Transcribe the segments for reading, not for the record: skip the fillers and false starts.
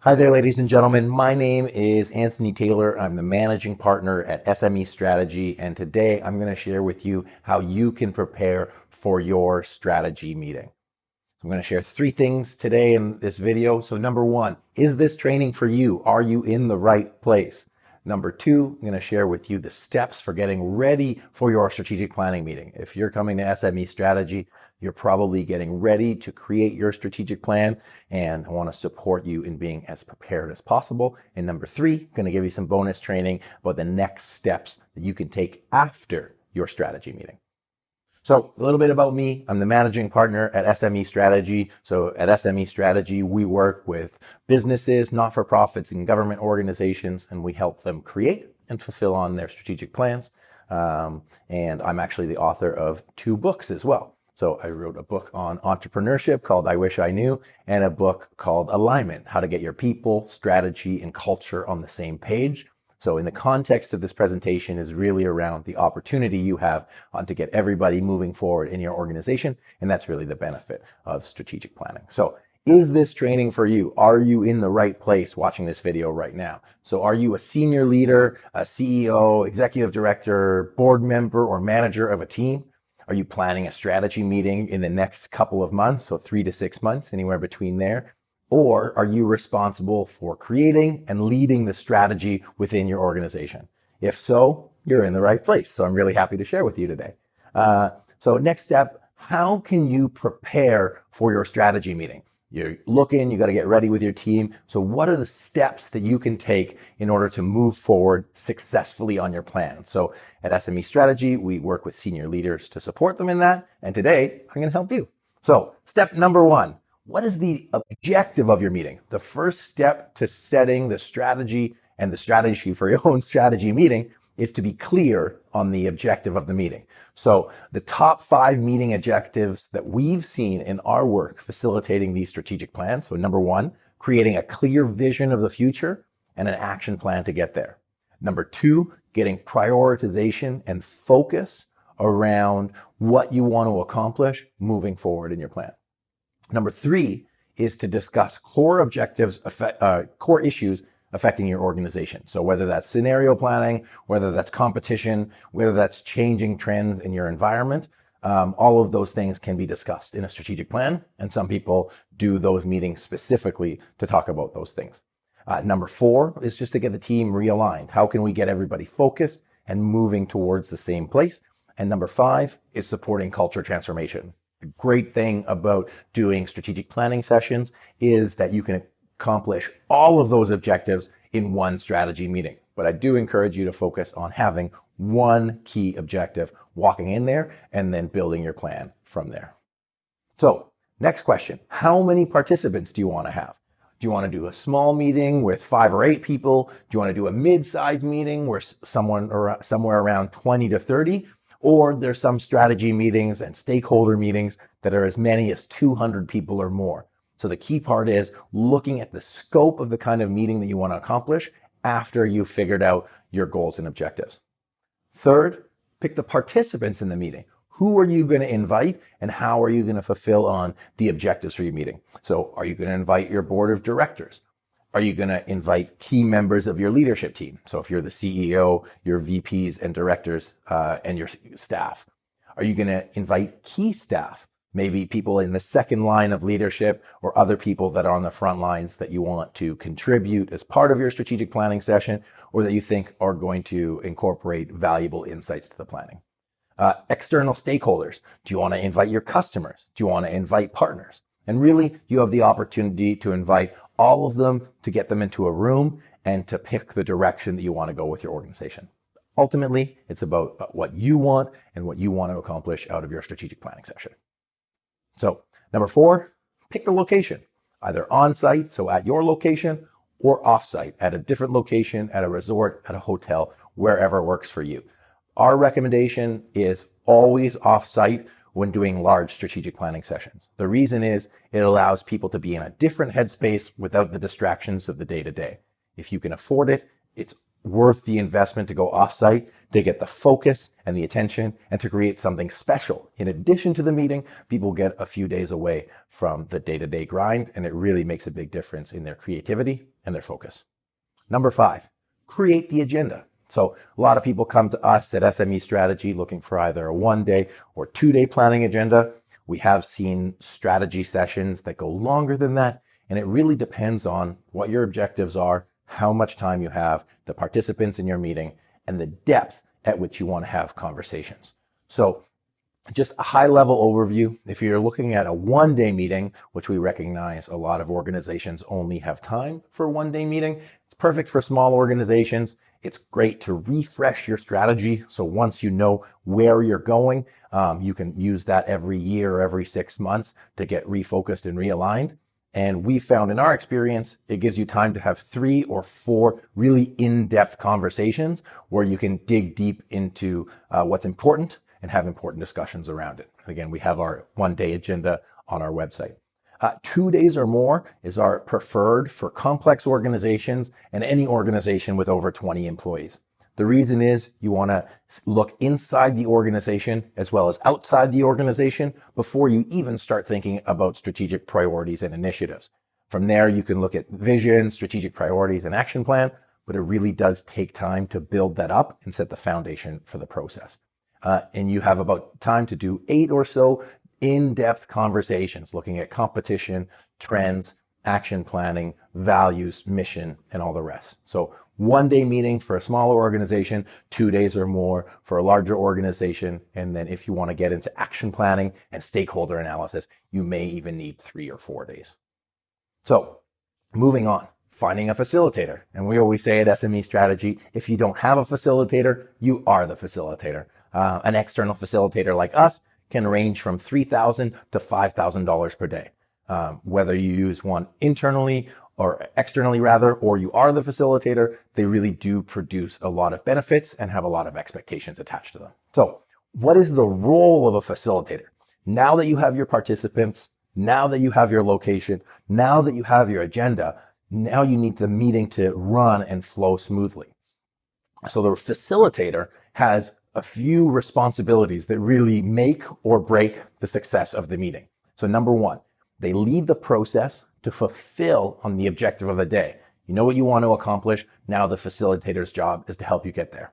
Hi there, ladies and gentlemen. My name is Anthony Taylor. I'm the managing partner at SME Strategy, and today I'm going to share with you how you can prepare for your strategy meeting. So I'm going to share three things today in this video. So number one, is this training for you? Are you in the right place? Number two, I'm going to share with you the steps for getting ready for your strategic planning meeting. If you're coming to SME Strategy, you're probably getting ready to create your strategic plan, and I want to support you in being as prepared as possible. And number three, I'm going to give you some bonus training about the next steps that you can take after your strategy meeting. So a little bit about me. I'm the managing partner at SME Strategy. So at SME Strategy, we work with businesses, not-for-profits, and government organizations, and we help them create and fulfill on their strategic plans. And I'm actually the author of 2 books as well. So I wrote a book on entrepreneurship called I Wish I Knew, and a book called Alignment, How to Get Your People, Strategy, and Culture on the Same Page. So in the context of this presentation is really around the opportunity you have to get everybody moving forward in your organization. And that's really the benefit of strategic planning. So is this training for you? Are you in the right place watching this video right now? So are you a senior leader, a CEO, executive director, board member, or manager of a team? Are you planning a strategy meeting in the next couple of months? So 3 to 6 months, anywhere between there. Or are you responsible for creating and leading the strategy within your organization? If so, you're in the right place. So I'm really happy to share with you today. So next step, how can you prepare for your strategy meeting? You're looking, you got to get ready with your team. So what are the steps that you can take in order to move forward successfully on your plan? So at SME Strategy, we work with senior leaders to support them in that. And today, I'm going to help you. So step number one. What is the objective of your meeting? The first step to setting the strategy and the strategy for your own strategy meeting is to be clear on the objective of the meeting. So the top 5 meeting objectives that we've seen in our work facilitating these strategic plans. So number 1, creating a clear vision of the future and an action plan to get there. Number 2, getting prioritization and focus around what you want to accomplish moving forward in your plan. Number 3 is to discuss core objectives, core issues affecting your organization. So whether that's scenario planning, whether that's competition, whether that's changing trends in your environment, all of those things can be discussed in a strategic plan. And some people do those meetings specifically to talk about those things. Number 4 is just to get the team realigned. How can we get everybody focused and moving towards the same place? And number 5 is supporting culture transformation. The great thing about doing strategic planning sessions is that you can accomplish all of those objectives in one strategy meeting. But I do encourage you to focus on having one key objective, walking in there and then building your plan from there. So next question, how many participants do you want to have? Do you want to do a small meeting with 5 or 8 people? Do you want to do a mid-sized meeting where somewhere around 20 to 30? Or there's some strategy meetings and stakeholder meetings that are as many as 200 people or more. So the key part is looking at the scope of the kind of meeting that you want to accomplish after you've figured out your goals and objectives. Third, pick the participants in the meeting. Who are you going to invite and how are you going to fulfill on the objectives for your meeting? So are you going to invite your board of directors? Are you going to invite key members of your leadership team? So if you're the CEO, your VPs and directors and your staff. Are you going to invite key staff? Maybe people in the second line of leadership or other people that are on the front lines that you want to contribute as part of your strategic planning session or that you think are going to incorporate valuable insights to the planning. External stakeholders. Do you want to invite your customers? Do you want to invite partners? And really, you have the opportunity to invite all of them to get them into a room and to pick the direction that you want to go with your organization. Ultimately, it's about what you want and what you want to accomplish out of your strategic planning session. So number 4, pick the location, either on-site, so at your location, or off-site, at a different location, at a resort, at a hotel, wherever works for you. Our recommendation is always off-site when doing large strategic planning sessions. The reason is it allows people to be in a different headspace without the distractions of the day-to-day. If you can afford it, it's worth the investment to go offsite to get the focus and the attention and to create something special. In addition to the meeting, people get a few days away from the day-to-day grind, and it really makes a big difference in their creativity and their focus. Number 5, create the agenda. So a lot of people come to us at SME Strategy looking for either a 1-day or 2-day planning agenda. We have seen strategy sessions that go longer than that, and it really depends on what your objectives are, how much time you have, the participants in your meeting, and the depth at which you want to have conversations. So just a high-level overview, if you're looking at a 1-day meeting, which we recognize a lot of organizations only have time for a 1-day meeting, it's perfect for small organizations. It's great to refresh your strategy. So once you know where you're going, you can use that every year or every 6 months to get refocused and realigned. And we found in our experience, it gives you time to have 3 or 4 really in-depth conversations where you can dig deep into what's important and have important discussions around it. Again, we have our 1-day agenda on our website. 2 days or more is our preferred for complex organizations and any organization with over 20 employees. The reason is you want to look inside the organization as well as outside the organization before you even start thinking about strategic priorities and initiatives. From there, you can look at vision, strategic priorities, and action plan, but it really does take time to build that up and set the foundation for the process. And you have about time to do 8 or so in-depth conversations looking at competition, trends, action planning, values, mission, and all the rest. So 1-day meeting for a smaller organization, 2 days or more for a larger organization. And then if you want to get into action planning and stakeholder analysis, you may even need 3 or 4 days. So moving on, finding a facilitator. And we always say at SME Strategy, if you don't have a facilitator, you are the facilitator. An external facilitator like us can range from $3,000 to $5,000 per day. Whether you use one internally or externally rather, or you are the facilitator, they really do produce a lot of benefits and have a lot of expectations attached to them. So what is the role of a facilitator? Now that you have your participants, now that you have your location, now that you have your agenda, now you need the meeting to run and flow smoothly. So the facilitator has a few responsibilities that really make or break the success of the meeting. So number 1, they lead the process to fulfill on the objective of the day. You know what you want to accomplish. Now the facilitator's job is to help you get there.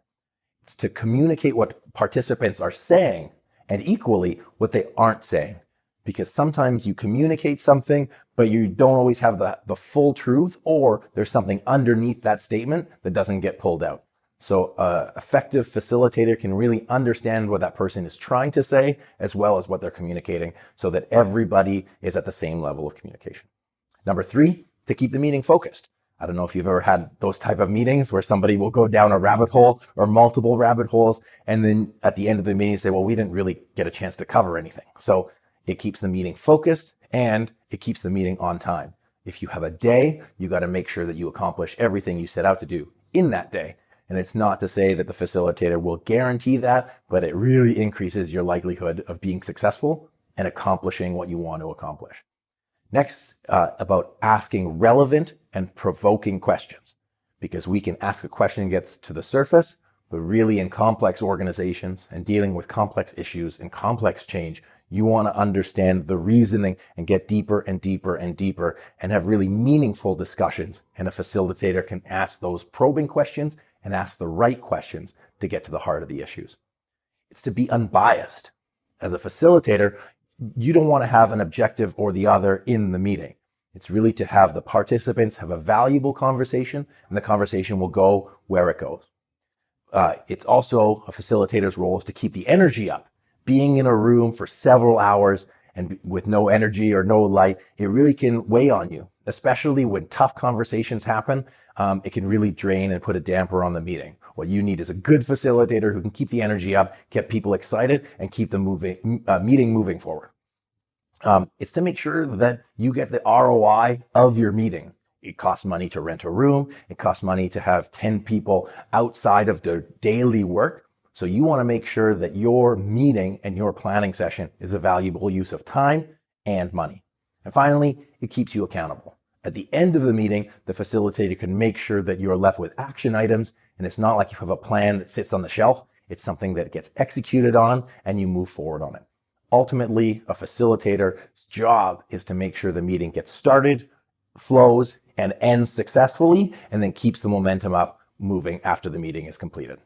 It's to communicate what participants are saying and equally what they aren't saying. Because sometimes you communicate something, but you don't always have the full truth, or there's something underneath that statement that doesn't get pulled out. So an effective facilitator can really understand what that person is trying to say, as well as what they're communicating, so that everybody is at the same level of communication. Number 3, to keep the meeting focused. I don't know if you've ever had those type of meetings where somebody will go down a rabbit hole or multiple rabbit holes, and then at the end of the meeting say, well, we didn't really get a chance to cover anything. So it keeps the meeting focused and it keeps the meeting on time. If you have a day, you got to make sure that you accomplish everything you set out to do in that day. And it's not to say that the facilitator will guarantee that, but it really increases your likelihood of being successful and accomplishing what you want to accomplish. Next, about asking relevant and provoking questions, because we can ask a question that gets to the surface, but really in complex organizations and dealing with complex issues and complex change, you want to understand the reasoning and get deeper and deeper and deeper and have really meaningful discussions. And a facilitator can ask those probing questions and ask the right questions to get to the heart of the issues. It's to be unbiased. As a facilitator, you don't want to have an objective or the other in the meeting. It's really to have the participants have a valuable conversation, and the conversation will go where it goes. It's also a facilitator's role is to keep the energy up. Being in a room for several hours and with no energy or no light, it really can weigh on you, especially when tough conversations happen. It can really drain and put a damper on the meeting. What you need is a good facilitator who can keep the energy up, get people excited, and keep the meeting moving forward. It's to make sure that you get the ROI of your meeting. It costs money to rent a room. It costs money to have 10 people outside of their daily work. So you want to make sure that your meeting and your planning session is a valuable use of time and money. And finally, it keeps you accountable. At the end of the meeting, the facilitator can make sure that you're left with action items And it's not like you have a plan that sits on the shelf. It's something that gets executed on and you move forward on it. Ultimately, a facilitator's job is to make sure the meeting gets started, flows, and ends successfully, and then keeps the momentum up moving after the meeting is completed.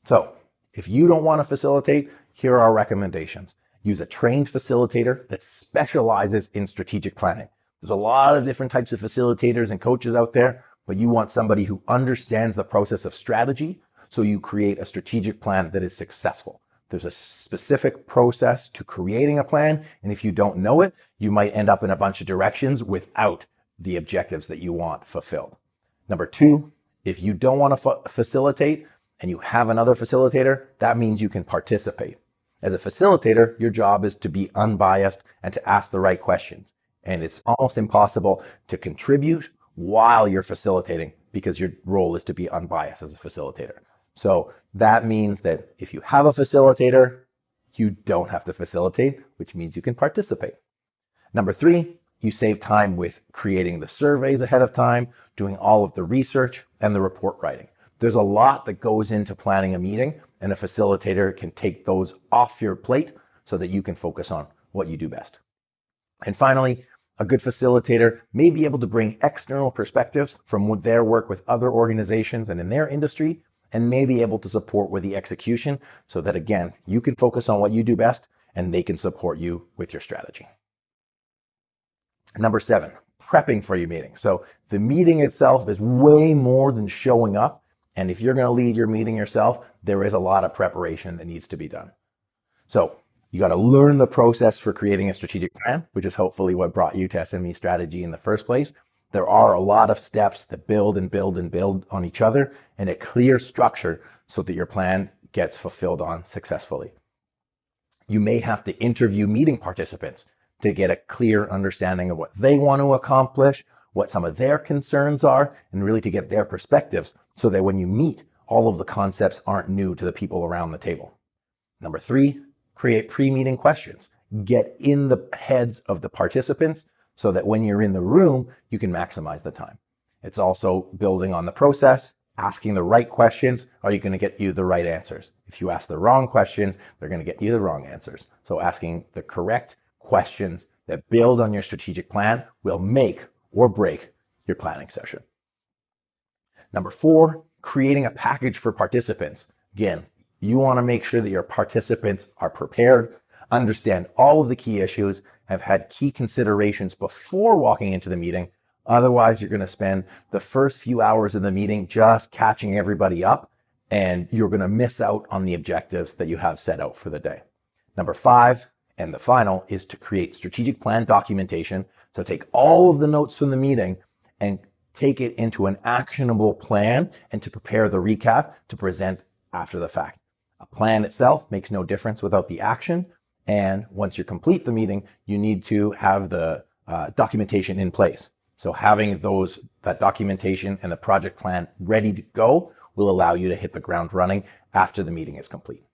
So if you don't want to facilitate, here are our recommendations. Use a trained facilitator that specializes in strategic planning. There's a lot of different types of facilitators and coaches out there, but you want somebody who understands the process of strategy, so you create a strategic plan that is successful. There's a specific process to creating a plan, and if you don't know it, you might end up in a bunch of directions without the objectives that you want fulfilled. Number two, if you don't want to facilitate and you have another facilitator, that means you can participate. As a facilitator, your job is to be unbiased and to ask the right questions. And it's almost impossible to contribute while you're facilitating because your role is to be unbiased as a facilitator. So that means that if you have a facilitator, you don't have to facilitate, which means you can participate. Number three, you save time with creating the surveys ahead of time, doing all of the research and the report writing. There's a lot that goes into planning a meeting, and a facilitator can take those off your plate so that you can focus on what you do best. And finally, a good facilitator may be able to bring external perspectives from their work with other organizations and in their industry, and may be able to support with the execution so that, again, you can focus on what you do best and they can support you with your strategy. Number 7, prepping for your meeting. So the meeting itself is way more than showing up. And if you're going to lead your meeting yourself, there is a lot of preparation that needs to be done. So you got to learn the process for creating a strategic plan, which is hopefully what brought you to SME strategy in the first place. There are a lot of steps that build and build and build on each other, and a clear structure so that your plan gets fulfilled on successfully. You may have to interview meeting participants to get a clear understanding of what they want to accomplish, what some of their concerns are, and really to get their perspectives so that when you meet, all of the concepts aren't new to the people around the table. Number 3, create pre-meeting questions. Get in the heads of the participants so that when you're in the room, you can maximize the time. It's also building on the process, asking the right questions are going to get you the right answers. If you ask the wrong questions, they're going to get you the wrong answers. So asking the correct questions that build on your strategic plan will make or break your planning session. Number 4, creating a package for participants. Again, you want to make sure that your participants are prepared, understand all of the key issues, have had key considerations before walking into the meeting. Otherwise, you're going to spend the first few hours of the meeting just catching everybody up, and you're going to miss out on the objectives that you have set out for the day. Number 5, and the final, is to create strategic plan documentation. So take all of the notes from the meeting and take it into an actionable plan and to prepare the recap to present after the fact. A plan itself makes no difference without the action. And once you complete the meeting, you need to have the documentation in place. So having that documentation and the project plan ready to go will allow you to hit the ground running after the meeting is complete.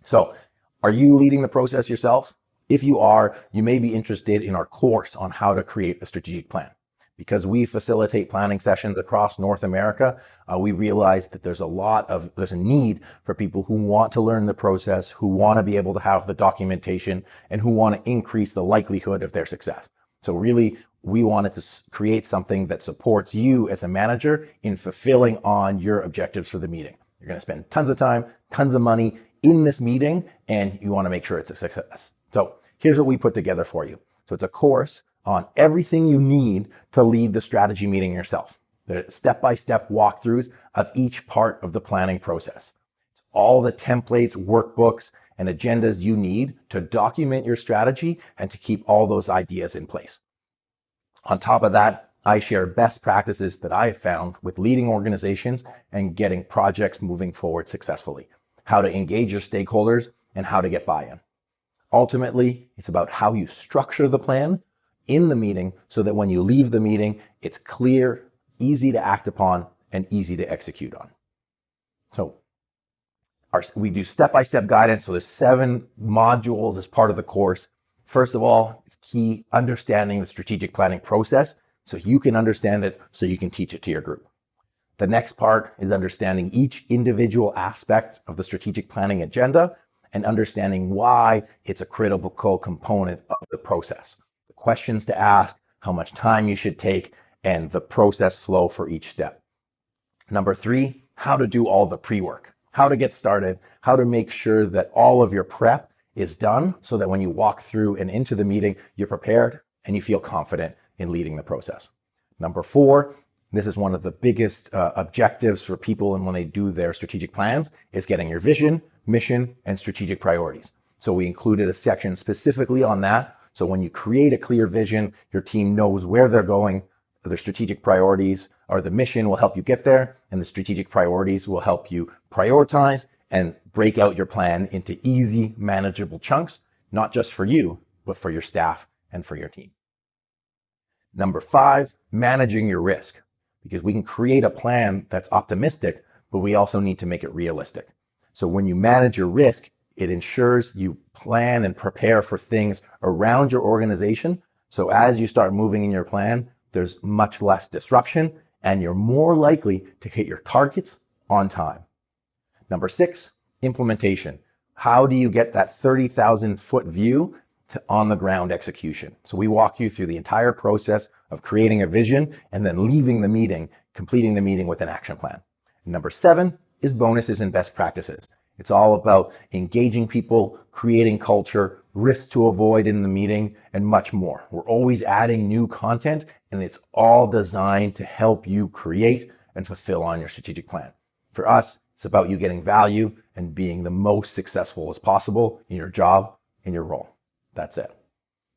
So are you leading the process yourself? If you are, you may be interested in our course on how to create a strategic plan. Because we facilitate planning sessions across North America, we realize that there's a need for people who want to learn the process, who want to be able to have the documentation, and who want to increase the likelihood of their success. So really, we wanted to create something that supports you as a manager in fulfilling on your objectives for the meeting. You're going to spend tons of time, tons of money in this meeting, and you want to make sure it's a success. So here's what we put together for you. So it's a course on everything you need to lead the strategy meeting yourself. The step-by-step walkthroughs of each part of the planning process. It's all the templates, workbooks, and agendas you need to document your strategy and to keep all those ideas in place. On top of that, I share best practices that I have found with leading organizations and getting projects moving forward successfully. How to engage your stakeholders and how to get buy-in. Ultimately, it's about how you structure the plan in the meeting so that when you leave the meeting, it's clear, easy to act upon, and easy to execute on. So we do step-by-step guidance. So there's 7 modules as part of the course. First of all, it's key understanding the strategic planning process so you can understand it, so you can teach it to your group. The next part is understanding each individual aspect of the strategic planning agenda and understanding why it's a critical component of the process. The questions to ask, how much time you should take, and the process flow for each step. Number 3, how to do all the pre-work, how to get started, how to make sure that all of your prep is done so that when you walk through and into the meeting, you're prepared and you feel confident in leading the process. Number 4, this is one of the biggest objectives for people and when they do their strategic plans, is getting your vision, mission, and strategic priorities. So we included a section specifically on that. So when you create a clear vision, your team knows where they're going, their strategic priorities, or the mission will help you get there, and the strategic priorities will help you prioritize and break out your plan into easy, manageable chunks, not just for you, but for your staff and for your team. Number 5, managing your risk, because we can create a plan that's optimistic, but we also need to make it realistic. So when you manage your risk, it ensures you plan and prepare for things around your organization. So as you start moving in your plan, there's much less disruption and you're more likely to hit your targets on time. Number 6, implementation. How do you get that 30,000 foot view to on the ground execution? So we walk you through the entire process of creating a vision and then leaving the meeting, completing the meeting with an action plan. Number 7 is bonuses and best practices. It's all about engaging people, creating culture, risks to avoid in the meeting, and much more. We're always adding new content, and it's all designed to help you create and fulfill on your strategic plan. For us, it's about you getting value and being the most successful as possible in your job, in your role. That's it.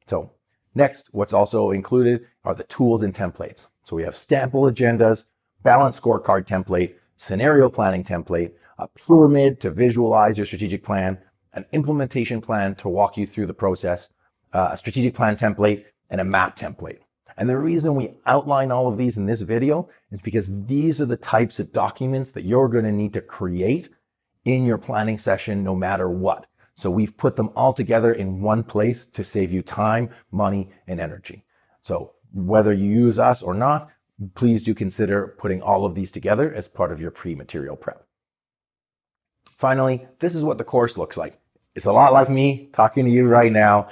So next, what's also included are the tools and templates. So we have sample agendas, balanced scorecard template, scenario planning template, a pyramid to visualize your strategic plan, an implementation plan to walk you through the process, a strategic plan template, and a map template. And the reason we outline all of these in this video is because these are the types of documents that you're going to need to create in your planning session no matter what. So we've put them all together in one place to save you time, money, and energy. So whether you use us or not, please do consider putting all of these together as part of your pre-material prep. Finally, this is what the course looks like. It's a lot like me talking to you right now,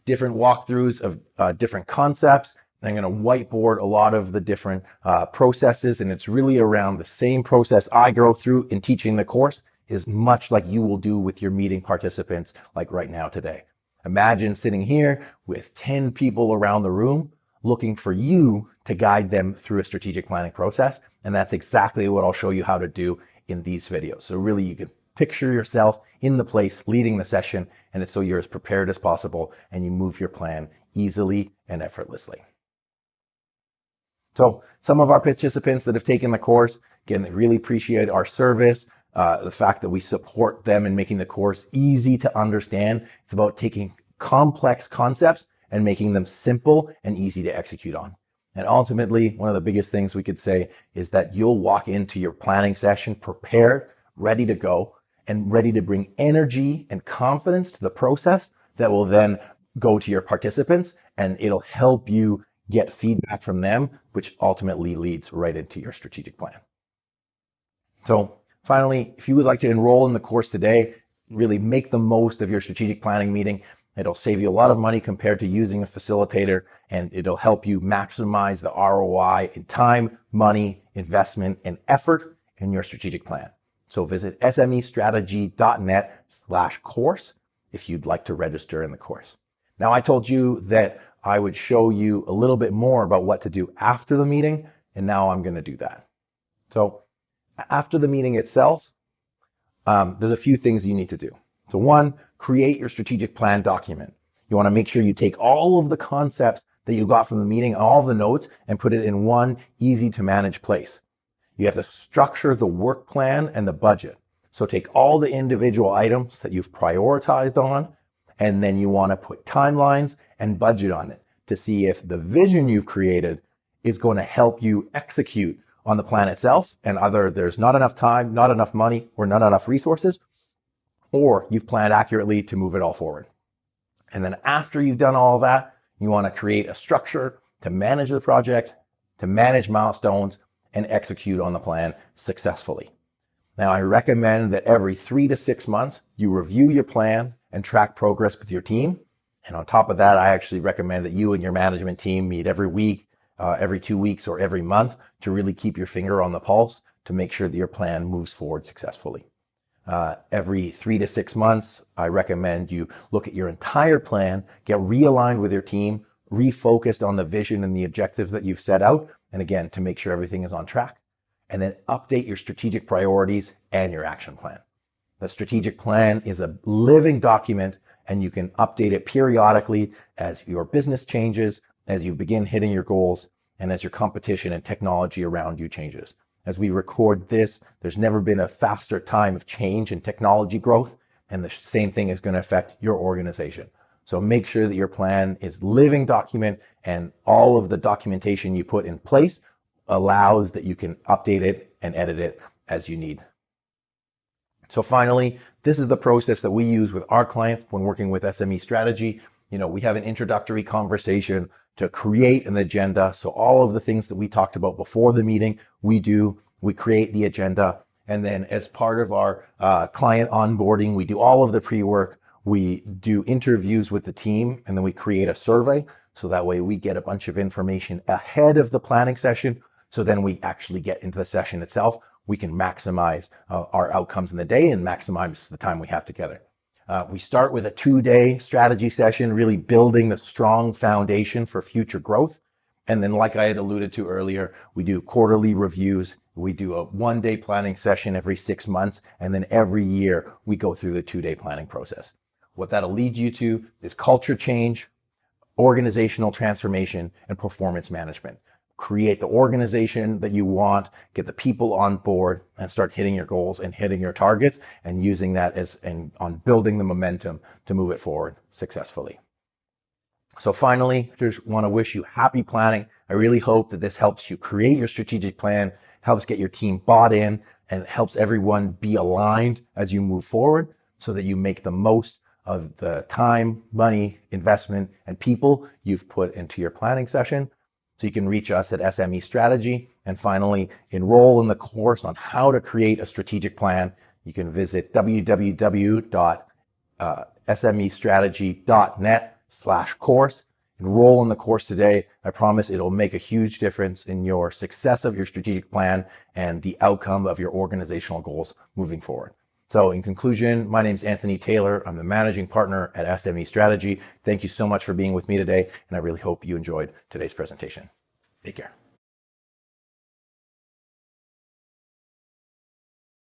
different walkthroughs of different concepts. I'm going to whiteboard a lot of the different processes, and it's really around the same process I go through in teaching the course is much like you will do with your meeting participants like right now today. Imagine sitting here with 10 people around the room looking for you to guide them through a strategic planning process. And that's exactly what I'll show you how to do in these videos. So really you can picture yourself in the place leading the session, and it's so you're as prepared as possible and you move your plan easily and effortlessly. So some of our participants that have taken the course, again, they really appreciate our service, the fact that we support them in making the course easy to understand. It's about taking complex concepts and making them simple and easy to execute on. And ultimately, one of the biggest things we could say is that you'll walk into your planning session prepared, ready to go, and ready to bring energy and confidence to the process that will then go to your participants, and it'll help you get feedback from them, which ultimately leads right into your strategic plan. So finally, if you would like to enroll in the course today, really make the most of your strategic planning meeting. It'll save you a lot of money compared to using a facilitator, and it'll help you maximize the ROI in time, money, investment, and effort in your strategic plan. So visit smestrategy.net/course if you'd like to register in the course. Now, I told you that I would show you a little bit more about what to do after the meeting, and now I'm going to do that. So after the meeting itself, there's a few things you need to do. So one, create your strategic plan document. You want to make sure you take all of the concepts that you got from the meeting, all of the notes, and put it in one easy to manage place. You have to structure the work plan and the budget. So take all the individual items that you've prioritized on, and then you want to put timelines and budget on it to see if the vision you've created is going to help you execute on the plan itself, and either there's not enough time, not enough money, or not enough resources, or you've planned accurately to move it all forward. And then after you've done all of that, you want to create a structure to manage the project, to manage milestones, and execute on the plan successfully. Now, I recommend that every 3 to 6 months, you review your plan and track progress with your team. And on top of that, I actually recommend that you and your management team meet every week, every 2 weeks, or every month to really keep your finger on the pulse to make sure that your plan moves forward successfully. Every 3 to 6 months, I recommend you look at your entire plan, get realigned with your team, refocused on the vision and the objectives that you've set out, and again, to make sure everything is on track. And then update your strategic priorities and your action plan. The strategic plan is a living document, and you can update it periodically as your business changes, as you begin hitting your goals, and as your competition and technology around you changes. As we record this, there's never been a faster time of change and technology growth, and the same thing is going to affect your organization. So make sure that your plan is living document, and all of the documentation you put in place allows that you can update it and edit it as you need. So finally, this is the process that we use with our clients when working with SME strategy. We have an introductory conversation to create an agenda. So all of the things that we talked about before the meeting, we create the agenda. And then as part of our client onboarding, we do all of the pre-work. We do interviews with the team, and then we create a survey. So that way we get a bunch of information ahead of the planning session. So then we actually get into the session itself. We can maximize our outcomes in the day and maximize the time we have together. We start with a 2-day strategy session, really building the strong foundation for future growth. And then, like I had alluded to earlier, we do quarterly reviews. We do a 1-day planning session every 6 months. And then every year we go through the 2-day planning process. What that'll lead you to is culture change, organizational transformation, and performance management. Create the organization that you want, get the people on board, and start hitting your goals and hitting your targets, and using that on building the momentum to move it forward successfully. So finally, just want to wish you happy planning. I really hope that this helps you create your strategic plan, helps get your team bought in, and helps everyone be aligned as you move forward so that you make the most of the time, money, investment, and people you've put into your planning session. So you can reach us at SME Strategy. And finally, enroll in the course on how to create a strategic plan. You can visit www.smestrategy.net/course. Enroll in the course today. I promise it'll make a huge difference in your success of your strategic plan and the outcome of your organizational goals moving forward. So in conclusion, my name is Anthony Taylor. I'm the managing partner at SME Strategy. Thank you so much for being with me today, and I really hope you enjoyed today's presentation. Take care.